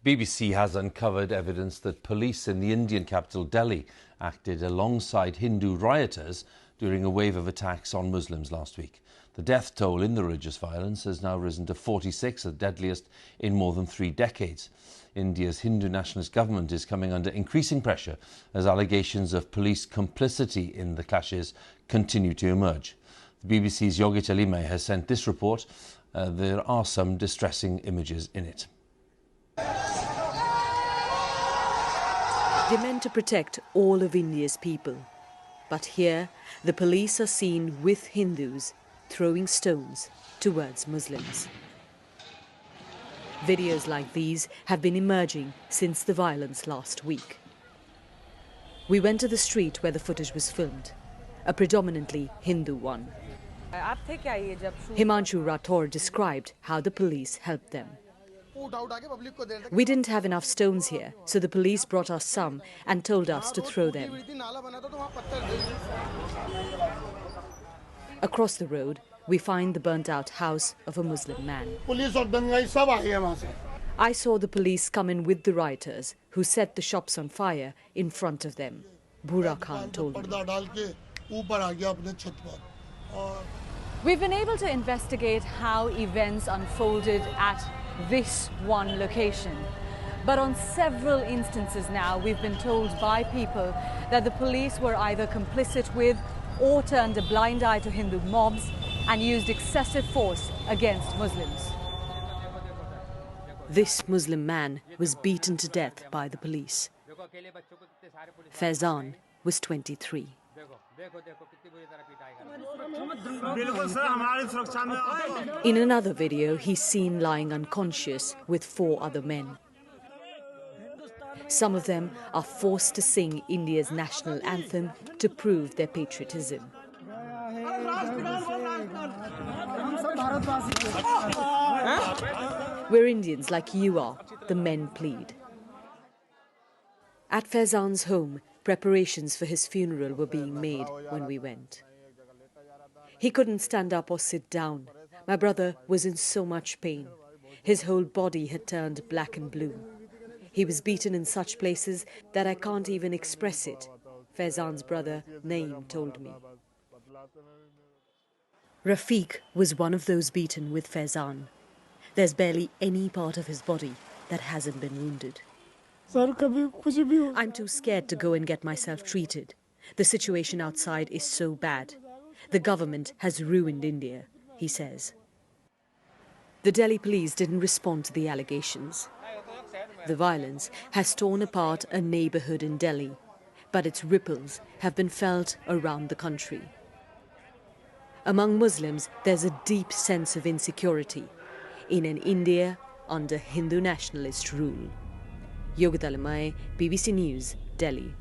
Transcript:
The BBC has uncovered evidence that police in the Indian capital Delhi acted alongside Hindu rioters during a wave of attacks on Muslims last week. The death toll in the religious violence has now risen to 46, the deadliest in more than 3 decades. India's Hindu nationalist government is coming under increasing pressure as allegations of police complicity in the clashes continue to emerge. The BBC's Yogit Alime has sent this report. There are some distressing images in it. They're meant to protect all of India's people. But here, the police are seen with Hindus throwing stones towards Muslims. Videos like these have been emerging since the violence last week. We went to the street where the footage was filmed, a predominantly Hindu one. Himanshu Rathore described how the police helped them. We didn't have enough stones here, so the police brought us some and told us to throw them. Across the road, we find the burnt-out house of a Muslim man. I saw the police come in with the rioters, who set the shops on fire in front of them. Bhura Khan told me. We've been able to investigate how events unfolded at this one location. But on several instances now, we've been told by people that the police were either complicit with or turned a blind eye to Hindu mobs and used excessive force against Muslims. This Muslim man was beaten to death by the police. Faizan was 23. In another video, he's seen lying unconscious with 4 other men. Some of them are forced to sing India's national anthem to prove their patriotism. We're Indians like you are, the men plead. At Faizan's home, preparations for his funeral were being made when we went. He couldn't stand up or sit down. My brother was in so much pain. His whole body had turned black and blue. He was beaten in such places that I can't even express it, Faizan's brother Naeem told me. Rafiq was one of those beaten with Faizan. There's barely any part of his body that hasn't been wounded. I'm too scared to go and get myself treated. The situation outside is so bad. The government has ruined India, he says. The Delhi police didn't respond to the allegations. The violence has torn apart a neighborhood in Delhi, but its ripples have been felt around the country. Among Muslims, there's a deep sense of insecurity in an India under Hindu nationalist rule. Yogit Alime, BBC News, Delhi.